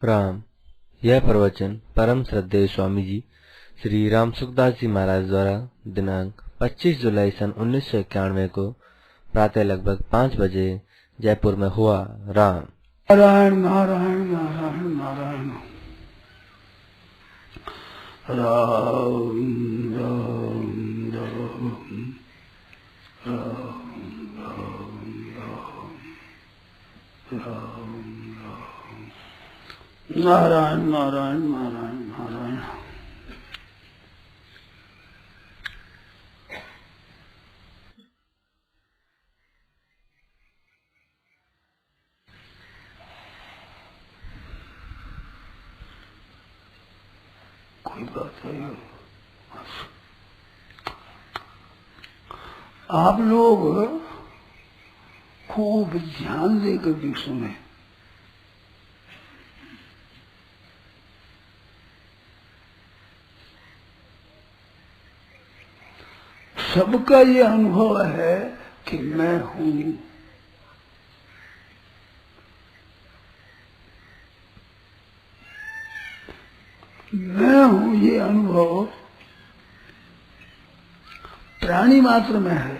राम। यह प्रवचन परम श्रद्धेय स्वामी जी श्री राम सुखदास जी महाराज द्वारा दिनांक 25 जुलाई सन 1991 को प्रातः लगभग 5 बजे जयपुर में हुआ। राम। नारायण नारायण नारायण नारायण। राम राम राम राम राम राम राम। नारायण नारायण नारायण नारायण। कोई बात है, आप लोग खूब ध्यान देकर भी सुने। सबका ये अनुभव है कि मैं हूं। मैं हूं ये अनुभव प्राणी मात्र में है।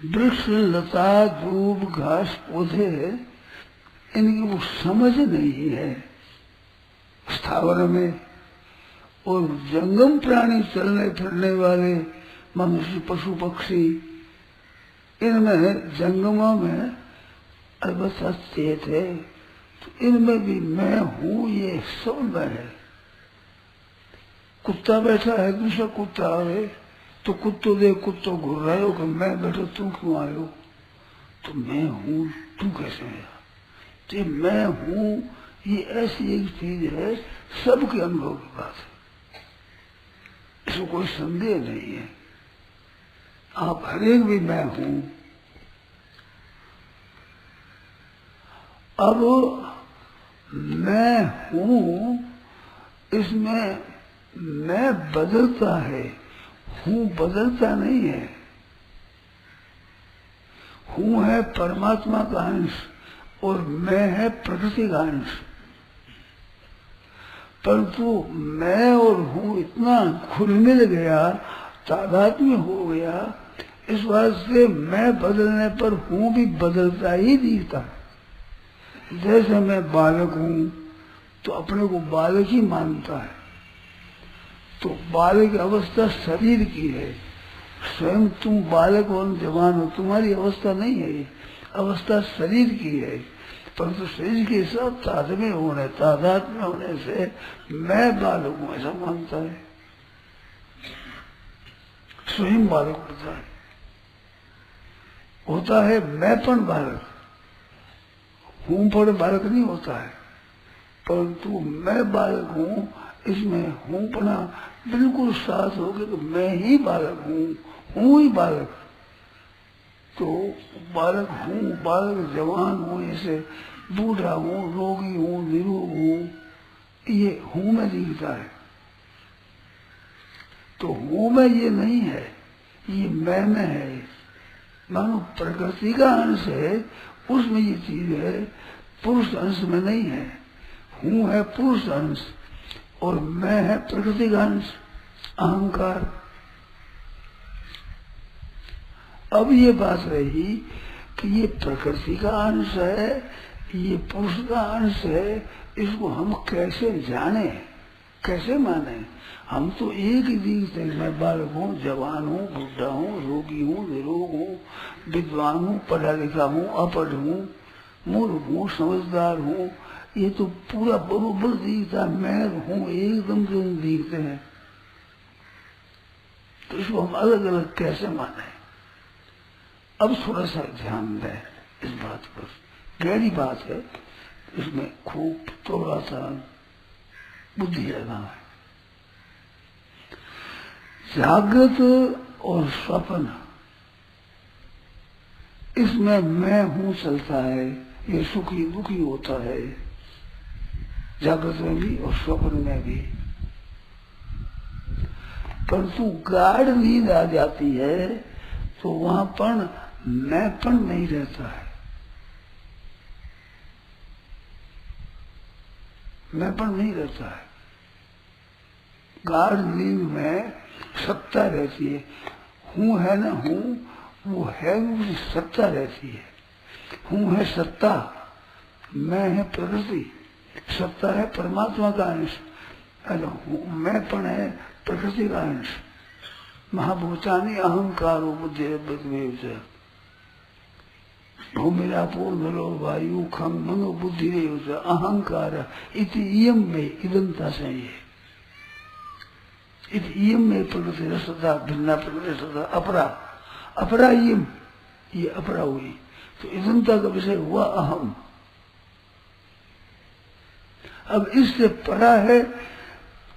वृक्ष लता धूप घास पौधे इनकी वो समझ नहीं है स्थावर में। और जंगम प्राणी चलने फिरने वाले मनुष्य पशु पक्षी इनमें जंगमों में अलबत्ता चेत है, तो इनमें भी मैं हूं ये सब में है। कुत्ता बैठा है, दूसरा कुत्ता आवे तो कुत्तो दे कुत्तो घूर रहे हो कि मैं बैठो तू क्यों आयो, तो मैं हूं तू कैसे आया। तो ये मैं हूं ये ऐसी एक चीज है सबके अनुभव की बात है, इसमें कोई संदेह नहीं है। आप हरेक भी मैं हूं। अब मैं हूं इसमें मैं बदलता है, हूं बदलता नहीं है। हूं है परमात्मा का अंश और मैं है प्रकृति का अंश। परंतु मैं और हूं इतना घुल मिल गया, तादात्म्य हो गया, इस बात से मैं बदलने पर हूं भी बदलता ही दिखता। जैसे मैं बालक हूं तो अपने को बालक ही मानता है, तो बालक अवस्था शरीर की है। स्वयं तुम बालक हो जवान हो, तुम्हारी अवस्था नहीं है, ये अवस्था शरीर की है। परंतु शरीर के साथ तादात्म्य होने से मैं बालक हूं ऐसा मानता है, स्वयं बालक होता है मैंपन बालक। हूं पर बालक नहीं होता है, परंतु मैं बालक हूं इसमें हूंपना बिल्कुल साथ हो गया, तो मैं ही बालक हूं ही बालक। तो बालक हूं, बालक जवान हूं, ऐसे बूढ़ा हूं, रोगी हूं, निरोग हूं, ये हूं में दिखता है। तो हूं में ये नहीं है, ये मैं में है। मानो प्रकृति का अंश है, उसमें ये चीज है, पुरुष अंश में नहीं है। हूं है पुरुष अंश और मैं है प्रकृति का अंश, अहंकार। अब ये बात रही कि ये प्रकृति का अंश है, ये पुरुष का अंश है, इसको हम कैसे जाने, कैसे माने। हम तो एक ही दिखते हैं, मैं बालक हूँ, जवान हूँ, बुढ़ा हूँ, रोगी हूँ, निरोग हूँ, विद्वान हूँ, पढ़ा लिखा हूँ, अपढ़ हूँ, मूर्ख हूँ, समझदार हूँ, ये तो पूरा बरोबर दिखता। मैं हूँ एकदम जो दिखते हैं, तो इसको हम अलग अलग कैसे माने। अब थोड़ा सा ध्यान दें इस बात पर, गहरी बात है, इसमें खूब थोड़ा सा बुद्धि लगाना है। जागृत और स्वप्न इसमें मैं हूं चलता है, ये सुखी दुखी होता है, जागृत में भी और स्वप्न में भी। परंतु गाढ़ नींद आ जाती है तो वहां पर मैंपन नहीं रहता है। मैंपन नहीं रहता है। गाढ़ नींद में सत्ता रहती है। हूँ है ना, हूँ वो है, उसकी सत्ता रहती है। हूँ है सत्ता, मैं है प्रकृति, सत्ता है परमात्मा का अंश, मैंपन है प्रकृति का अंश। महाभूतानि अहंकारो बुद्धि भूमिरापो नलो वायु खम मनो बुद्धि अहंकार इति इयम में इदंता चाहिए। इति इयम में प्रकृति रसता भिन्ना प्रकृति रसता अपरा, अपरा इयम, ये अपरा हुई। तो इदंता का विषय हुआ अहम। अब इससे परा है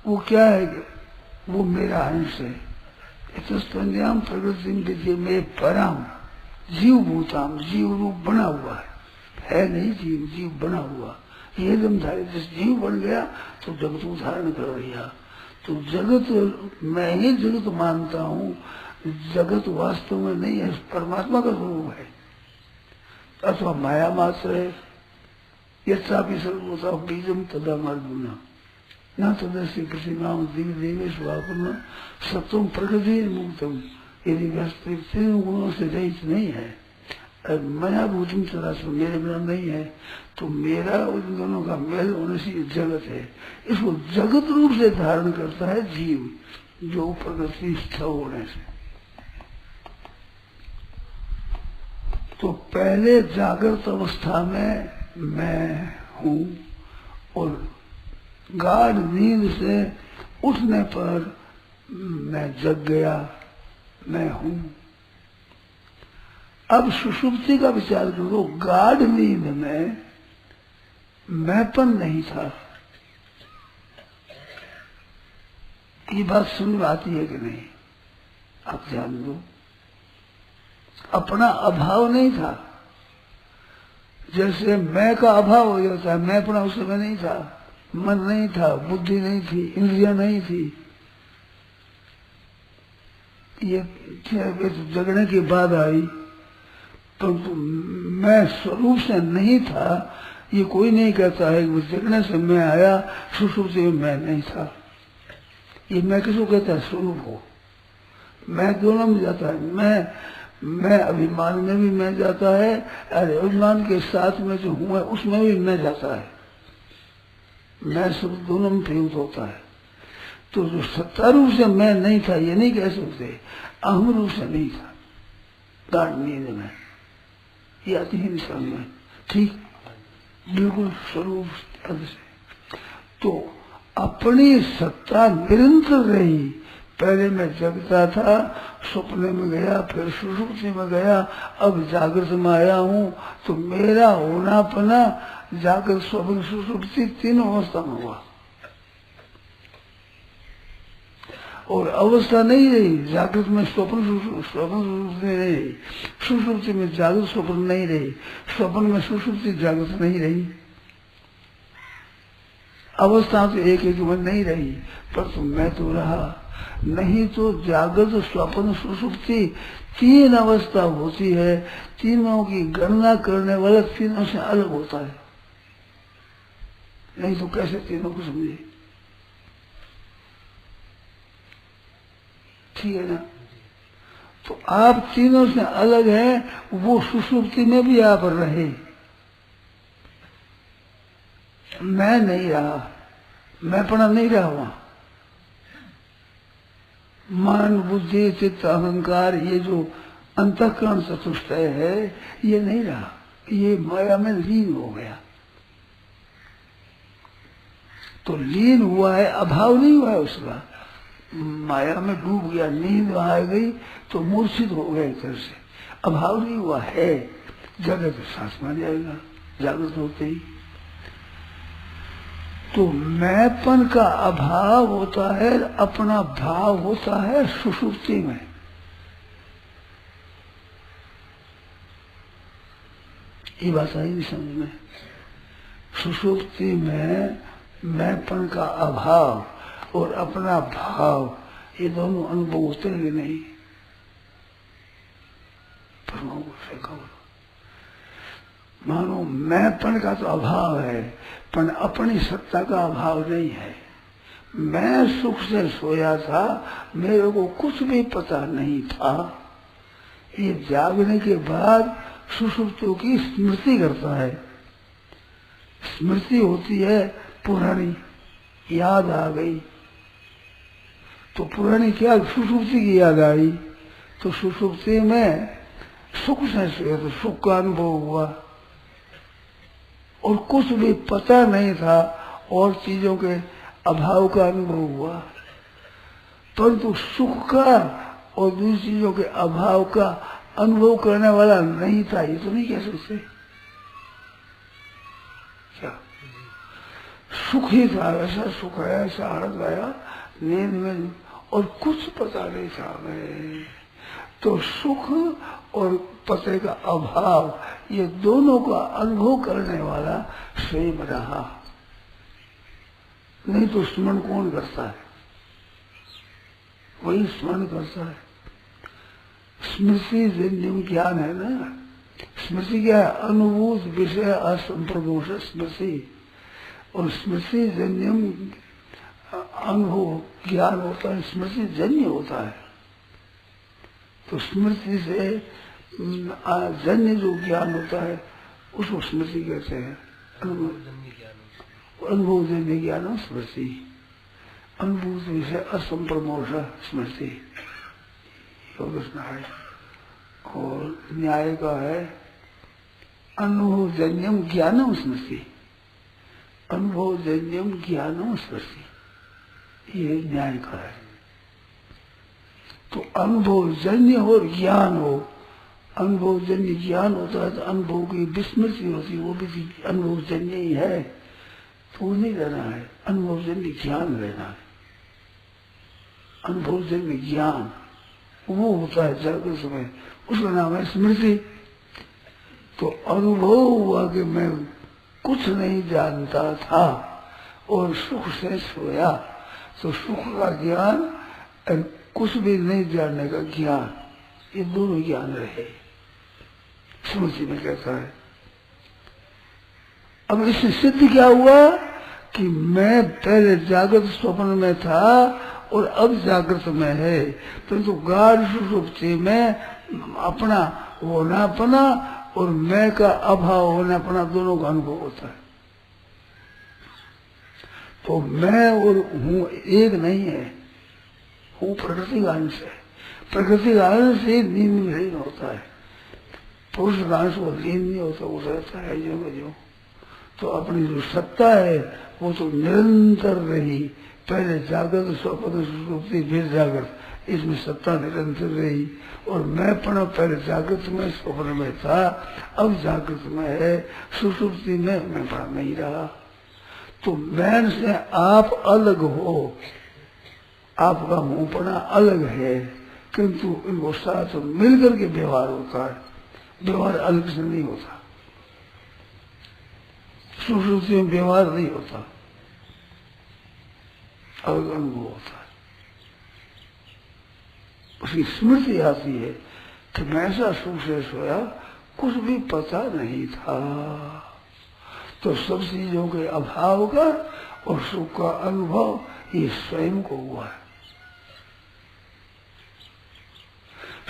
वो क्या है, वो मेरा अंश है। इतस्तन्याम प्रकृति विद्य में पराम जीव भूताम, जीव रूप बना हुआ है नहीं जीव, जीव बना हुआ। ये दम धारे जिस जीव बन गया तो जगत को धारण कर लिया। तो जगत मैं ही जगत मानता हूँ, जगत वास्तव में नहीं है, परमात्मा का स्वरूप है अथवा माया मात्र है। यथापि सर्वोता बीजम तदा मार्गुना न तदस्य प्रतिमाम दिव्य देवेश वाकुन सत्वम प्रकृति मुक्तम। यदि वास्तविक तीन गुणों से रहित नहीं है, मया भूतम चराचर मेरे बिना नहीं है, तो मेरा उन दोनों का मेल होने से जगत है। इसको जगत रूप से धारण करता है जीव, जो प्रकृति स्थ होने से। तो पहले जागृत अवस्था में मैं हूँ और गाढ़ नींद से उठने पर मैं जग गया, मैं हूं। अब सुषुप्ति का विचार करो। गाढ़ नींद में मैंपन नहीं था। ये बात सुन आती है कि नहीं, आप ध्यान दो। अपना अभाव नहीं था। जैसे मैं का अभाव हो जाता है, मैं अपना उस समय नहीं था, मन नहीं था, बुद्धि नहीं थी, इंद्रिया नहीं थी। ये जगने की बात आई, परंतु मैं स्वरूप से नहीं था। ये कोई नहीं कहता है कि जगने से मैं आया, सुषुप्ति में मैं नहीं था। ये मैं किसको कहता है, स्वरूप को। मैं दोनों में जाता है। मैं अभिमान में भी मैं जाता है, और अभिमान के साथ में जो हूँ उसमें भी मैं जाता है। मैं सब दोनों में प्रयुक्त होता है। तो जो सत्ता रूप से मैं नहीं था, ये नहीं कह सकते। अहम रूप से नहीं था गाढ़ नींद में, ये आती है निशान में, ठीक बिल्कुल स्वरूप से। तो अपनी सत्ता निरंतर रही। पहले मैं जगता था, सपने में गया, फिर सुषुप्ति में गया, अब जागृत में आया हूँ। तो मेरा होना पना जागृत स्वप्न सुषुप्ति तीनों अवस्था में हुआ। और अवस्था नहीं रही, जागृत में स्वप्न सुषुप्ति नहीं रही, सुषुप्ति में जागृत स्वप्न नहीं रही, स्वप्न में सुषुप्ति जागृत नहीं रही। अवस्था तो एक एक में नहीं रही, पर तो मैं तो रहा। नहीं तो जागृत स्वप्न सुषुप्ति तीन अवस्था होती है। तीनों की गणना करने वाला तीनों से अलग होता है। नहीं तो कैसे तीनों को समझे, ठीक है ना। तो आप तीनों से अलग है, वो सुषुप्ति में भी आप रहे, मैं नहीं रहा, मैंपना नहीं रहा वहां। मन बुद्धि चित्त अहंकार, ये जो अंतःकरण चतुष्टय है, ये नहीं रहा, ये माया में लीन हो गया। तो लीन हुआ है, अभाव नहीं हुआ है उसका। माया में डूब गया, नींद आ गई तो मूर्छित हो गए इधर से, अभाव नहीं हुआ है। जगत सांस मान जाएगा जागृत होते ही। तो मैंपन का अभाव होता है, अपना भाव होता है सुषुप्ति में। ये बात आई नहीं समझ में। सुषुप्ति में मैंपन का अभाव और अपना भाव, ये दोनों अनुभव होते हैं नहीं। मानो मैंपन का तो अभाव है, पर अपनी सत्ता का अभाव नहीं है। मैं सुख से सोया था, मेरे को कुछ भी पता नहीं था। ये जागने के बाद सुषुप्तियों की स्मृति करता है। स्मृति होती है पुरानी, याद आ गई तो पुरानी क्या, सुषुप्ति की याद आई। तो सुषुप्ति में सुख से सोया तो सुख का अनुभव हुआ, और कुछ भी पता नहीं था और चीजों के अभाव का अनुभव हुआ। परंतु सुख का और दूसरी चीजों के अभाव का अनुभव करने वाला नहीं था, ये तो नहीं कह सकते। क्या सुख ही था, ऐसा सुख है, ऐसा आनंद आया नींद में, और कुछ पता नहीं था हमें। तो सुख और पते का अभाव, ये दोनों का अनुभव करने वाला स्वयं रहा। नहीं तो स्मरण कौन करता है? वही स्मरण करता है। स्मृति जन्य ज्ञान है ना। स्मृति क्या है? अनुभूत विषय असंप्रदोष स्मृति। और स्मृति जन्यम अनुभव ज्ञान होता है, स्मृति जन्य होता है। तो स्मृति से जन्य जो ज्ञान होता है उसको स्मृति कहते हैं। अनुभव जन्य ज्ञान स्मृति, अनुभूत विषय असंप्रमोष स्मृति, योगस्ना है। और न्याय का है अनुभव जन्यम ज्ञानम स्मृति, अनुभव जन्यम ज्ञानम स्मृति, ये न्याय का है। तो अनुभव जन्य हो ज्ञान हो, अनुभव जन्य ज्ञान होता है तो अनुभव की विस्मृति होती है, वो भी अनुभव जन्य ही है। तो नहीं रहना है, अनुभव जन्य ज्ञान रहना है। अनुभव जन्य ज्ञान वो होता है जागृत समय, उसका नाम है स्मृति। तो अनुभव हुआ कि मैं कुछ नहीं जानता था और सुख से सोया, तो सुख का ज्ञान और कुछ भी नहीं जानने का ज्ञान, ये दोनों ज्ञान रहे, स्मृति में कहता है। अब इससे सिद्ध क्या हुआ कि मैं पहले जागृत स्वप्न में था और अब जागृत में है, परंतु गाढ़ सुषुप्ति में अपना होनापना और मैं का अभाव होनापना दोनों का अनुभव होता है। तो मैं और हूँ एक नहीं है, हूँ प्रकृति का अंश है। प्रकृति का अंश से नींद नहीं होता है, पुरुष का अंश को नींद नहीं होता, वो रहता है जो। तो अपनी जो सत्ता है वो तो निरंतर रही, पहले जागृत स्वप्न सुषुप्ति फिर जागृत, इसमें सत्ता निरंतर रही। और मैं पहले जागृत में स्वप्न में था, अब जागृत में है, सुषुप्ति में मैं पड़ा नहीं रहा। तो मैं से आप अलग हो, आपका मुंहपना अलग है, किंतु इनको साथ मिलकर के व्यवहार होता है, व्यवहार अलग से नहीं होता। सुषुप्ति में व्यवहार नहीं होता, अलग अनुभव होता है। उसकी स्मृति आती है कि मैं ऐसा सुख से सोया, कुछ भी पता नहीं था। तो सब चीजों के अभाव का और सुख का अनुभव ये स्वयं को हुआ है।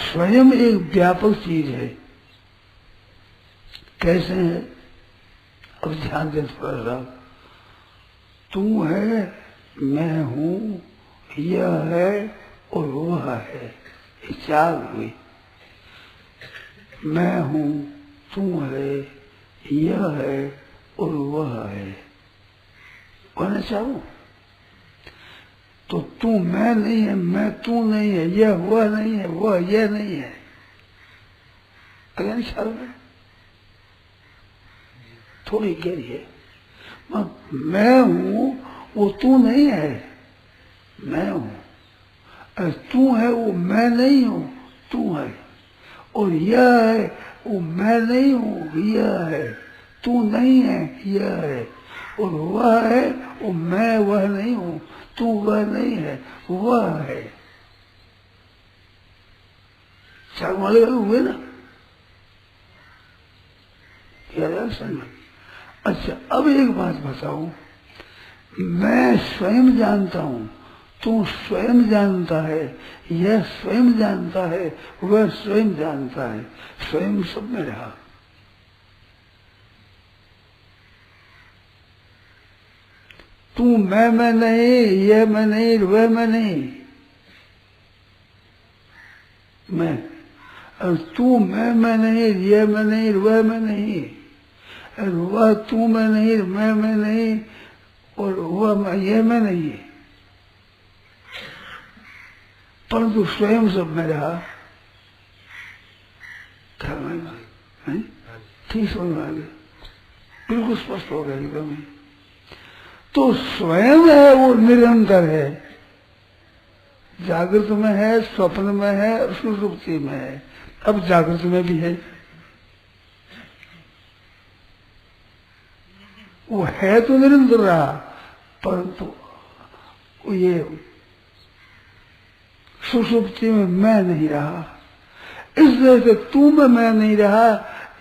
स्वयं एक व्यापक चीज है। कैसे है? अब ध्यान दे थोड़ा सा। तू है, मैं हूँ, यह है और वह है, ये चार हुई। मैं हूँ, तू है, यह है और वह है, कहना चाहूं। तो तू मैं नहीं है, मैं तू नहीं है, यह वह नहीं है, वह यह नहीं है, कहना ख्याल में थोड़ी गहरी है। मैं हूँ वो तू नहीं है, मैं हूँ। तू है वो मैं नहीं हूँ, तू है। और यह है वो मैं नहीं हूँ, यह है। तू नहीं है, यह है। और वह है वो मैं वह नहीं हूँ, तू वह नहीं है, वह है। चार माले हुए ना। अच्छा, अब एक बात बताओ, मैं स्वयं जानता हूँ, तू स्वयं जानता है, यह स्वयं जानता है, वह स्वयं जानता है, स्वयं सब में रहा। तू मैं नहीं, यह मैं नहीं, वह मैं नहीं, मैं, और तू मैं नहीं, यह मैं नहीं, वह मैं नहीं, और वह तू मैं नहीं, मैं नहीं, और वह यह मैं नहीं है, परंतु स्वयं सब में रहा। ठीक समझ में आ गया, बिल्कुल स्पष्ट हो गया एकदम। तो स्वयं है वो निरंतर है, जागृत में है, स्वप्न में है, सुषुप्ति में है, अब जागृत में भी है। वो है तो निरंतर रहा, परंतु ये सुषुप्ति में मैं नहीं रहा। इस तरह से तू में मैं नहीं रहा,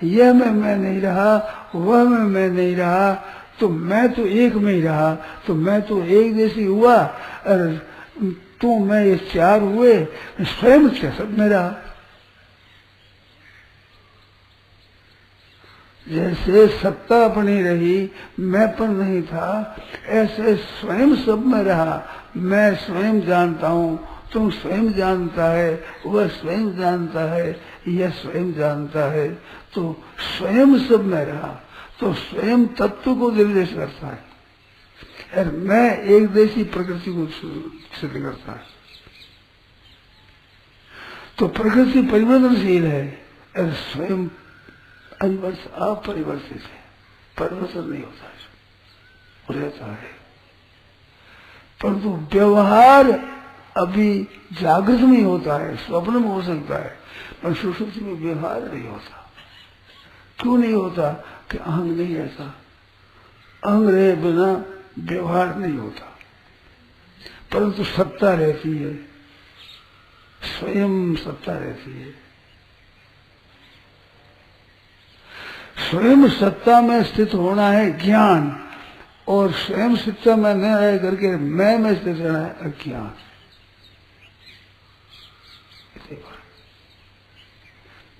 यह में मैं नहीं रहा, वह में मैं नहीं रहा, तो मैं तो एक में ही रहा, तो मैं तो एक जैसी हुआ, और तू मैं ये चार हुए, स्वयं से सब में रहा। जैसे सत्ता अपनी रही, मैं पर नहीं था, ऐसे स्वयं सब में रहा। मैं स्वयं जानता हूँ, तुम स्वयं जानता है, वह स्वयं जानता है, यह स्वयं जानता है, तो स्वयं सब में रहा। तो स्वयं तत्व को निर्देश करता है, और मैं एक देशी प्रकृति को सिद्ध करता है। तो प्रकृति परिवर्तनशील है, और स्वयं अपरिवर्तित है, परिवर्तन नहीं होता है, वो रहता है। परंतु व्यवहार अभी जागृत में होता है, स्वप्न में हो सकता है, पर सुषुप्ति में व्यवहार नहीं होता। क्यों नहीं होता? कि अहंग नहीं रहता, अहंग रहे बिना व्यवहार नहीं होता, परंतु सत्ता रहती है, स्वयं सत्ता रहती है। स्वयं सत्ता में स्थित होना है ज्ञान, और स्वयं सत्ता में न रह करके मैं में स्थित रहना है अज्ञान।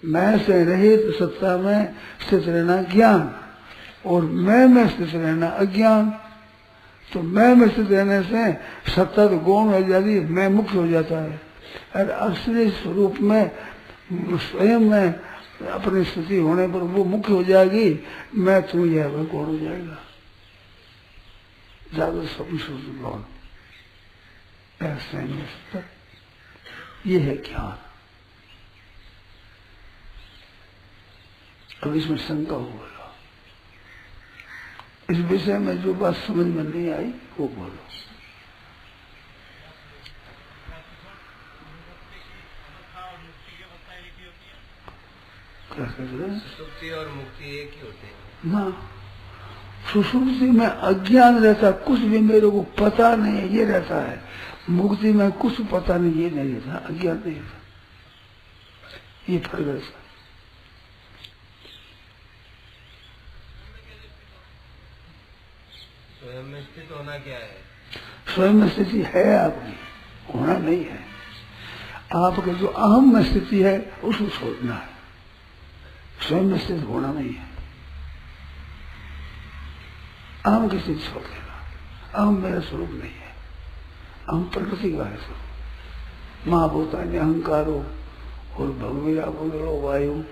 मैं से रहित सत्ता में स्थित रहना ज्ञान, और मैं में स्थित रहना अज्ञान। तो मैं में स्थित रहने से सत्ता तो गौण हो जाती है, मैं मुख्य हो जाता है, और असली स्वरूप में स्वयं में अपनी स्थिति होने पर वो मुख्य हो जाएगी, मैं तू यह वह गौण हो जाएगा। जागृत स्वप्न गौण, ऐसे ये है ज्ञान। अब इसमें शंका होगा, इस विषय में जो बात समझ में नहीं आई वो बोलो। क्या कह रहे हैं? सुषुप्ति और मुक्ति एक ही होते हैं ना, सुषुप्ति में अज्ञान रहता, कुछ भी मेरे को पता नहीं है ये रहता है। मुक्ति में कुछ पता नहीं ये नहीं रहता, अज्ञान नहीं रहता, ये फर्क रहता। स्वयं में स्थित होना क्या है? स्वयं में स्थिति है आपकी, होना नहीं है। आपके जो अहम में स्थिति है उसको छोड़ना है, स्वयं में स्थित होना नहीं है। अहम की स्थिति छोड़ देना, अहम मेरा स्वरूप नहीं है, अहम प्रकृति का है स्वरूप। महाभूतान्य अहंकारो और भगवीरा बोलो वायु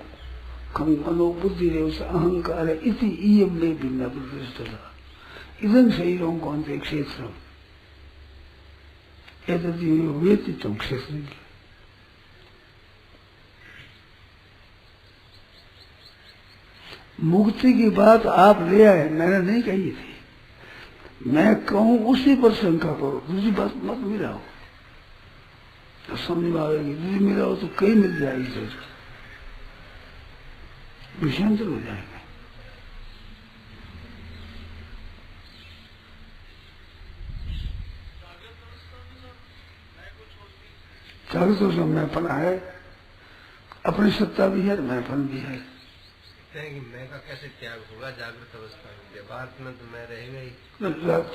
खम मनो बुद्धि रे उस अहंकार है इति इयम में भिन्न प्रतिष्ठा इदं शरीरों को अंत क्षेत्र वेति तुम क्षेत्र। मुक्ति की बात आप ले आए, मैंने नहीं कही थी। मैं कहूं उसी पर शंका करो, दूसरी बात मत मिलाओ, तो समझ में आएगी। दूसरी मिलाओ तो कई मिल जाएगी, विषयांतर हो जाएगा। जागृत तो मैंपन है, अपनी सत्ता भी है, मैंपन भी है। पूछते हैं कि मैं का कैसे त्याग होगा जागृत अवस्था में, व्यवहार में तो मैं रहेगा ही।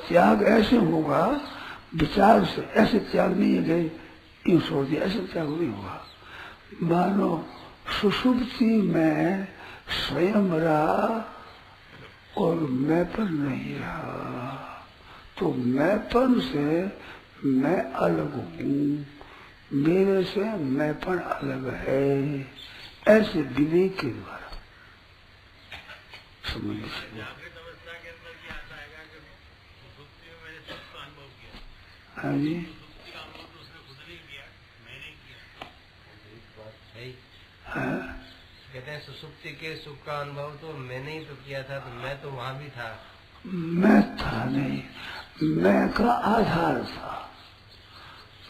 त्याग ऐसे होगा विचार से, ऐसे त्याग नहीं है कि यूं छोड़ दिया, ऐसे त्याग नहीं होगा। मानो सुषुप्ति में स्वयं रहा और मैंपन नहीं रहा, तो मैंपन से मैं अलग हूँ, मेरे से मैंपन अलग है, ऐसे विवेक के द्वारा समझ लीजिए। हाँ जी, हाँ, कहते हैं सुसुप्ति के सुख का अनुभव तो मैंने ही तो किया था, तो मैं तो वहाँ भी था। मैं था नहीं, मैं का आधार था,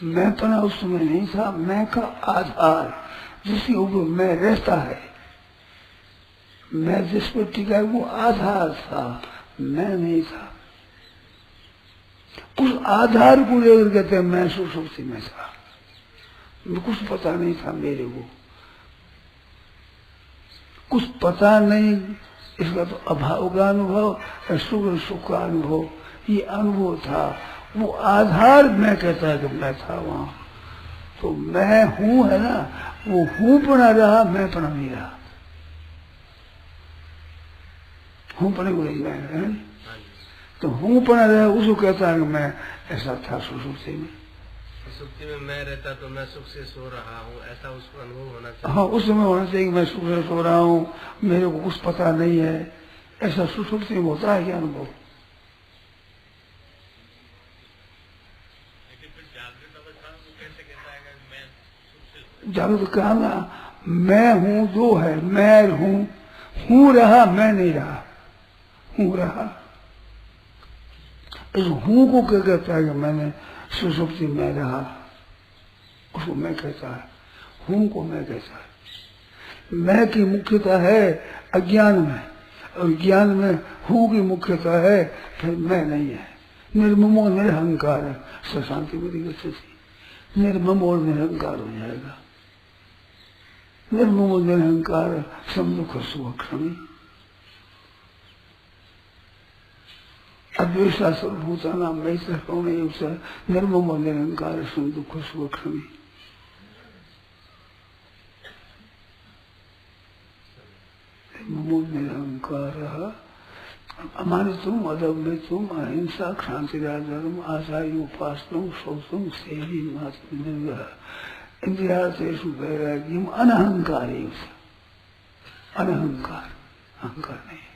मैं पना उस समय नहीं था, मैं का आधार जिसके ऊपर मैं रहता है, मैं जिस पर टिका है वो आधार था, मैं नहीं था। उस आधार को लेकर कहते हैं मैं सुसुप्ति में था, कुछ पता नहीं था मेरे को, कुछ पता नहीं, इसका तो अभाव का अनुभव, सुख का अनुभव, ये अनुभव था। वो आधार मैं कहता है कि मैं था वहां, तो मैं हूं है ना, वो हूं पना रहा, मैं पना नहीं रहा, हूं पने को नहीं है, तो हूं पना रहा उसको कहता है कि मैं ऐसा था सुसुप्ति में। सुसुप्ति में मैं रहता तो मैं सुख से सो रहा हूँ, ऐसा उसको अनुभव होना चाहिए। हाँ, उस समय होना चाहिए कि मैं सुख से सो रहा हूँ, मेरे को कुछ पता नहीं है, ऐसा सुसुप्ति में होता है क्या अनुभव? जागृत कहा ना, मैं हूँ दो है, मैं हूँ रहा, मैं नहीं रहा, हूँ रहा। इस हूँ को क्या कहता है कि मैंने सुसुप्ति में रहा, उसको मैं कहता है, हूँ को मैं कहता है। मैं की मुख्यता है अज्ञान में, और ज्ञान में हूँ की मुख्यता है, फिर मैं नहीं है। निर्ममो निरहंकार है, शांति में स्थिति, निर्मम और निरहंकार हो जाएगा। निर्ममो निरहंकार समदुख सुखमी, अद्वेषा सर्वभूतानां मैत्र करुणैव च निर्ममो निरहंकार समदुख सुखमी। निर्ममो निरहंकार अमानितुम अदम्भितुम अहिंसा क्षांतिराधर्म आचार्य उपासनम शौचम सेवी मातृ इंद्रियार्थेषु वैराग्यम अनहंकार, अनहंकार, अहंकार नहीं।